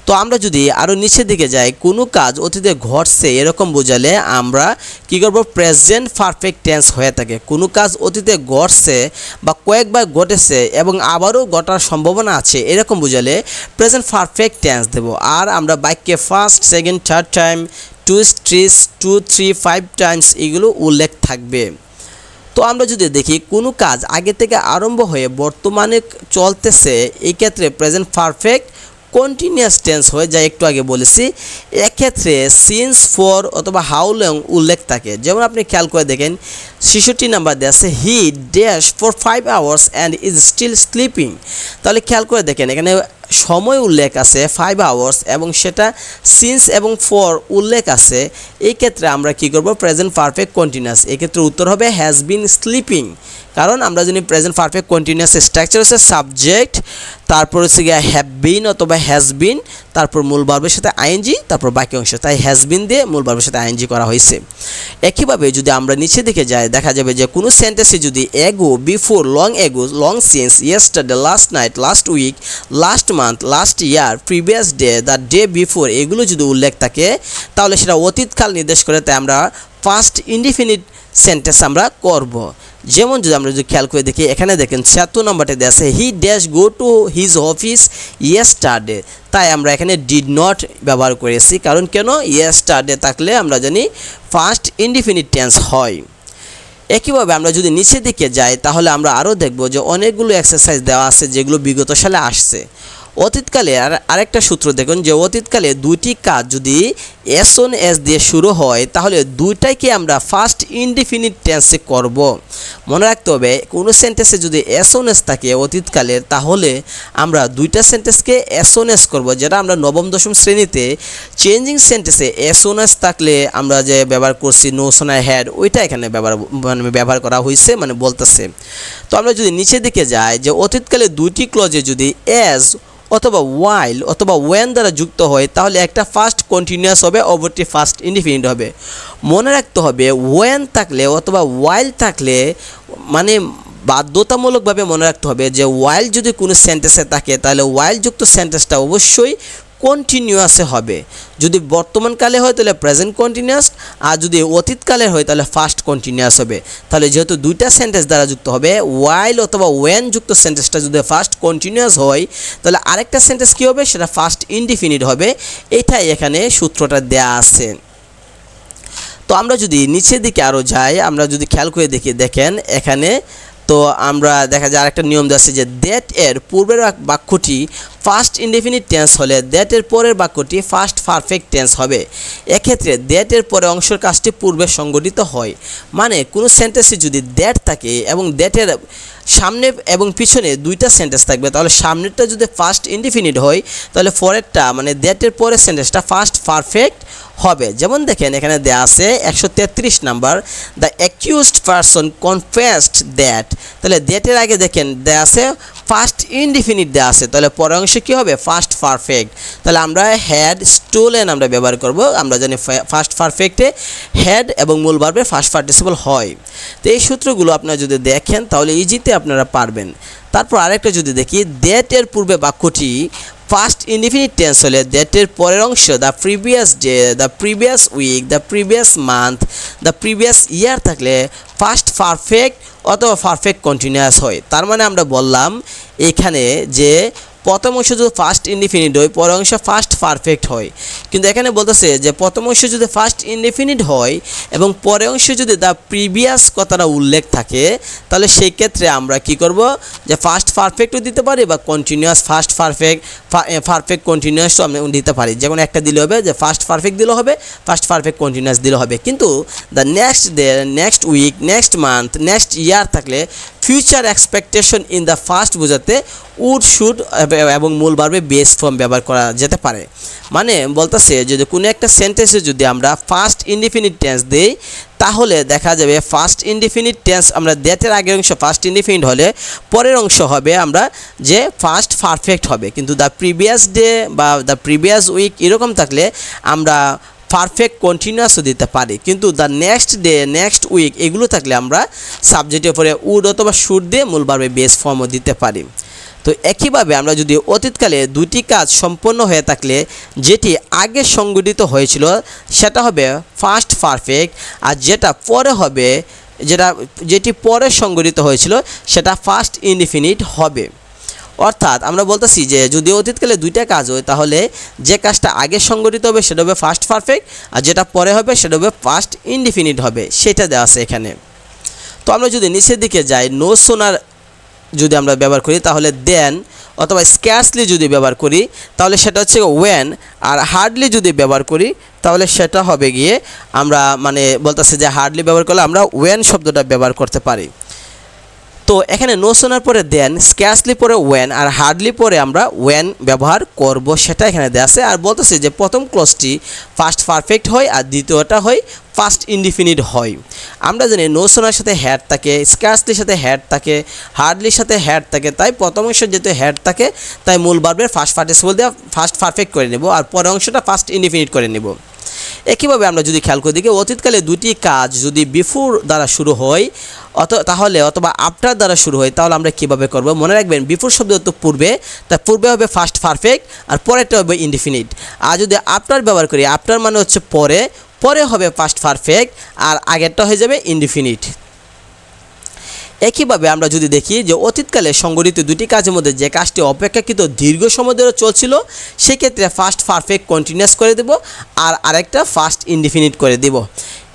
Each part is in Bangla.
তো আমরা যদি আরও নিচের দিকে যাই, কোনো কাজ অতীতে ঘটছে এরকম বোঝালে আমরা কী করব, প্রেজেন্ট পারফেক্ট টেন্স হয়ে থাকে। কোনো কাজ অতীতে ঘটছে বা কয়েকবার ঘটেছে এবং আবারও ঘটার সম্ভাবনা আছে এরকম বোঝালে প্রেজেন্ট পারফেক্ট টেন্স দেব। আর আমরা বাক্যে first, second, third time, two, three, 5 times এগুলো উল্লেখ থাকবে। তো আমরা যদি দেখি কোনো কাজ আগে থেকে আরম্ভ হয়ে বর্তমানে চলতেছে, এই ক্ষেত্রে প্রেজেন্ট পারফেক্ট কন্টিনিউয়াস টেন্স হয়ে যায়, একটু আগে বলেছি। এক্ষেত্রে সিন্স, ফর অথবা হাউ লং উল্লেখ থাকে। যেমন আপনি খেয়াল করে দেখেন 66 নাম্বার দেওয়া আছে, he dash for 5 hours and is still sleeping. তাহলে খেয়াল করে দেখেন এখানে সময় উল্লেখ আছে 5 আওয়ার্স এবং সেটা সিন্স এবং ফর উল্লেখ আছে। এই ক্ষেত্রে আমরা কি করব, প্রেজেন্ট পারফেক্ট কন্টিনিউয়াস। এক্ষেত্রে উত্তর হবে হ্যাজ বিন স্লিপিং। কারণ আমরা জানি প্রেজেন্ট পারফেক্ট কন্টিনিউয়াস স্ট্রাকচার হচ্ছে সাবজেক্ট, তারপর হচ্ছে গিয়ে হ্যাভ বিন অথবা হ্যাজ বিন, তারপর মূল ভার্বের সাথে আইএনজি, তারপর বাকি অংশ, তাই হ্যাজ বিন দিয়ে মূল ভার্বের সাথে আইএনজি করা হয়েছে। একইভাবে যদি আমরা নিচে দিকে যাই, দেখা যাবে যে কোনো সেন্টেন্সে যদি ago, before, long ago, long since, yesterday, last night, last week, last month, last year, previous day, the day before এগুলো যদি উল্লেখ থাকে তাহলে সেটা অতীতকাল নির্দেশ করে, তাই আমরা ফার্স্ট ইনডিফিনিট সেন্টেন্স আমরা করব। যেমন যদি আমরা যদি খেয়াল করে দেখি, এখানে দেখেন 76 নম্বরটা দেওয়া আছে, he dash go to his office yesterday. তাই আমরা এখানে ডিড নট ব্যবহার করেছি, কারণ কেন, ইয়েস্টারডে থাকলে আমরা জানি ফার্স্ট ইনডিফিনিট টেন্স হয়। একইভাবে আমরা যদি নিচের দিকে যাই তাহলে আমরা আরও দেখব যে অনেকগুলো এক্সারসাইজ দেওয়া আছে যেগুলো বিগত সালে আসছে। অতীতকালে আরেকটা সূত্র দেখুন যে অতীতকালে দুইটি কাজ যদি এস অন এস দিয়ে শুরু হয় তাহলে দুইটাইকে আমরা ফার্স্ট ইনডিফিনিট টেন্সে করব। মনে রাখতে হবে কোনো সেন্টেন্সে যদি এস অন এস থাকে অতীতকালের, তাহলে আমরা দুইটা সেন্টেন্সকে এস অন এস করবো, যেটা আমরা নবম দশম শ্রেণীতে চেঞ্জিং সেন্টেন্সে এস অন এস থাকলে আমরা যে ব্যবহার করছি নোশন আই হ্যাড, ওইটা এখানে ব্যবহার করা হয়েছে, মানে বলতেছে। তো আমরা যদি নিচের দিকে যাই যে অতীতকালে দুইটি ক্লজে যদি এজ অথবা ওয়াইল অথবা ওয়েন দ্বারা যুক্ত হয় তাহলে একটা ফার্স্ট কন্টিনিউয়াস হবে, অপরটি ফার্স্ট ইনডিফিনিট হবে। মনে রাখতে হবে ওয়েন থাকলে অথবা ওয়াইল থাকলে মানে বাধ্যতামূলকভাবে মনে রাখতে হবে যে ওয়াইল যদি কোনো সেন্টেন্সে থাকে তাহলে ওয়াইল যুক্ত সেন্টেন্সটা অবশ্যই কন্টিনিউয়াসে হবে। যদি বর্তমানকালে হয় তাহলে প্রেজেন্ট কন্টিনিউয়াস, আর যদি অতীতকালে হয় তাহলে ফার্স্ট কন্টিনিউয়াস হবে। তাহলে যেহেতু দুইটা সেন্টেন্স দ্বারা যুক্ত হবে, ওয়াইল অথবা ওয়েন যুক্ত সেন্টেন্সটা যদি ফার্স্ট কন্টিনিউয়াস হয় তাহলে আরেকটা সেন্টেন্স কী হবে, সেটা ফার্স্ট ইনডিফিনিট হবে। এটাই এখানে সূত্রটা দেয়া আছে। তো আমরা যদি নিচের দিকে আরও যাই, আমরা যদি খেয়াল করে দেখেন এখানে তো আমরা দেখা যায় আরেকটা নিয়ম দেওয়া আছে যে দ্যাট এর পূর্বের বাক্যটি ফার্স্ট ইনডিফিনিট টেন্স হলে দ্যাট এর পরের বাক্যটি ফার্স্ট পারফেক্ট টেন্স হবে। এক্ষেত্রে দ্যাট এর পরে অংশের কাজটি পূর্বে সংগঠিত হয়। মানে কোনো সেন্টেন্সে যদি দ্যাট থাকে এবং দ্যাটের সামনে এবং পিছনে দুইটা সেন্টেন্স থাকবে, তাহলে সামনেরটা যদি ফার্স্ট ইনডিফিনিট হয় তাহলে পরেরটা মানে দ্যাটের পরের সেন্টেন্সটা ফার্স্ট পারফেক্ট হবে। যেমন দেখেন এখানে দেয়া আছে 133 number, the accused person confessed that. তাহলে দ্যাটের আগে দেখেন দেয়া আছে ফার্স্ট ইনডিফিনিট দেওয়া আছে, তাহলে পরের অংশে কী হবে, ফার্স্ট পারফেক্ট। তাহলে আমরা হ্যাড স্টোলেন আমরা ব্যবহার করব। আমরা জানি ফার্স্ট পারফেক্টে হ্যাড এবং মূল ভার্বে ফার্স্ট পার্টিসিপল হয়। তো এই সূত্রগুলো আপনারা যদি দেখেন তাহলে ইজিতে আপনারা পারবেন। তারপর আরেকটা যদি দেখি, দ্যাট এর পূর্বে বাক্যটি ফার্স্ট ইনডিফিনিট টেন্স হলে দ্যাটের পরের অংশ the previous day, the previous week, the previous month, the previous year থাকলে ফার্স্ট পারফেক্ট অথবা পারফেক্ট কন্টিনিউয়াস হয়। তার মানে আমরা বললাম এখানে যে প্রথম অংশ যদি ফার্স্ট ইনডিফিনিট হয় পরের অংশ ফার্স্ট পারফেক্ট হয়, কিন্তু এখানে বলতেছে যে প্রথম অংশ যদি ফার্স্ট ইনডিফিনিট হয় এবং পরের অংশ যদি দ্য প্রিভিয়াস কথাটা উল্লেখ থাকে তাহলে সেই ক্ষেত্রে আমরা কি করব, যে ফার্স্ট পারফেক্টও দিতে পারি বা কন্টিনিউয়াস ফার্স্ট পারফেক্ট কন্টিনিউয়াসও আমরা দিতে পারি। যে কোনো একটা দিলে হবে, যে ফার্স্ট পারফেক্ট দিলে হবে, ফার্স্ট পারফেক্ট কন্টিনিউয়াস দিলে হবে। কিন্তু the next day, next week, next month, next year থাকলে future expectation in the first বোঝাতে উড, শুড এবং মূল ভার্বে বেস ফর্ম ব্যবহার করা যেতে পারে। মানে বলতেছে যদি কোনো একটা সেন্টেন্সে যদি আমরা ফার্স্ট ইনডিফিনিট টেন্স দিই তাহলে দেখা যাবে ফার্স্ট ইনডিফিনিট টেন্স আমরা দ্যাটের আগের অংশ ফার্স্ট ইনডিফিনিট হলে পরের অংশ হবে আমরা যে ফার্স্ট পারফেক্ট হবে। কিন্তু দ্য প্রিভিয়াস ডে বা দ্য প্রিভিয়াস উইক এরকম থাকলে আমরা পারফেক্ট কন্টিনিউয়াসও দিতে পারি। কিন্তু the next day, next week এগুলো থাকলে আমরা সাবজেক্টের উপরে উড অথবা শুড দিয়ে মূল ভার্বে বেস ফর্মও দিতে পারি। তো একইভাবে আমরা যদি অতীতকালে দুটি কাজ সম্পন্ন হয়ে থাকলে যেটি আগে সংঘটিত হয়েছিল সেটা হবে ফার্স্ট পারফেক্ট, আর যেটা পরে হবে যেটি পরে সংঘটিত হয়েছিল সেটা ফার্স্ট ইনডিফিনিট হবে। অর্থাৎ আমরা বলতেছি যে যদি অতীতকালে দুইটা কাজ হয় তাহলে যে কাজটা আগে সংঘটিত হবে সেটা হবে ফার্স্ট পারফেক্ট, আর যেটা পরে হবে সেটা হবে ফার্স্ট ইনডিফিনিট হবে, সেটা দেওয়া আছে এখানে। তো আমরা যদি নিচের দিকে যাই, নো সোনার যদি আমরা ব্যবহার করি তাহলে দেন, অথবা স্ক্যার্সলি যদি ব্যবহার করি তাহলে সেটা হচ্ছে ওয়েন, আর হার্ডলি যদি ব্যবহার করি তাহলে সেটা হবে গিয়ে আমরা মানে বলতেছে যে হার্ডলি ব্যবহার করলে আমরা ওয়েন শব্দটা ব্যবহার করতে পারি। তো এখানে নো সোনার পরে দেন, স্ক্যার্সলি পরে ওয়েন, আর হার্ডলি পরে আমরা ওয়েন ব্যবহার করব, সেটা এখানে দেওয়া আছে। আর বলতেছে যে প্রথম ক্লজটি ফার্স্ট পারফেক্ট হয় আর দ্বিতীয়টা হয় ফার্স্ট ইনডিফিনিট হয়। আমরা জানি নো সোনার সাথে হ্যাড থাকে, স্ক্যার্সলির সাথে হ্যাড থাকে, হার্ডলির সাথে হ্যাড থাকে, তাই প্রথম অংশ যেহেতু হ্যাড থাকে তাই মূল ভার্বের ফার্স্ট পার্টিসিপল দিয়ে ফার্স্ট পারফেক্ট করে নেব, আর পরের অংশটা ফার্স্ট ইনডিফিনিট করে নেব। একইভাবে আমরা যদি খেয়াল করি দিকে অতীতকালে দুটি কাজ যদি বিফোর দ্বারা শুরু হয় তাহলে অথবা আফটার দ্বারা শুরু হয় তাহলে আমরা কীভাবে করব? মনে রাখবেন বিফোর শব্দ তো পূর্বে, তার পূর্বে হবে ফার্স্ট পারফেক্ট আর পরেরটা হবে ইনডিফিনিট। আর যদি আফটার ব্যবহার করি, আফটার মানে হচ্ছে পরে, পরে হবে ফার্স্ট পারফেক্ট আর আগেরটা হয়ে যাবে ইনডিফিনিট। একইভাবে আমরা যদি দেখি যে অতীতকালে সংঘটিত দুটি কাজের মধ্যে যে কাজটি অপেক্ষাকৃত দীর্ঘ সময় ধরে চলছিল সেক্ষেত্রে ফার্স্ট পারফেক্ট কন্টিনিউয়াস করে দেব, আর আরেকটা ফার্স্ট ইনডিফিনিট করে দেব।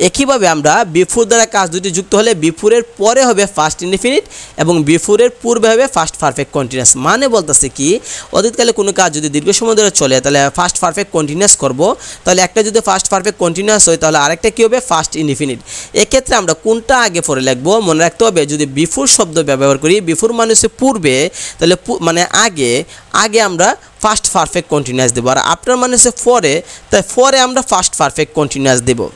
একইভাবে আমরা বিফোর দ্বারা কাজ দুটি যুক্ত হলে বিফোরের পরে হবে ফার্স্ট ইনডিফিনিট এবং বিফোরের পূর্বে হবে ফার্স্ট পারফেক্ট কন্টিনিউয়াস। মানে বলতেছে কি অতীতকালে কোনো কাজ যদি দীর্ঘ সময় ধরে চলে তাহলে ফার্স্ট পারফেক্ট কন্টিনিউয়াস করব, তাহলে একটা যদি ফার্স্ট পারফেক্ট কন্টিনিউয়াস হয় তাহলে আরেকটা কী হবে? First indefinite. এক্ষেত্রে আমরা কোনটা আগে পরে লিখবো মনে রাখতে হবে, যদি বিফোর শব্দ ব্যবহার করি, বিফোর মানে হচ্ছে পূর্বে, তাহলে মানে আগে আমরা ফার্স্ট পারফেক্ট কন্টিনিউয়াস দেবো, আর আফটার মানে হচ্ছে পরে, তাই পরে আমরা ফার্স্ট পারফেক্ট কন্টিনিউয়াস দেবো।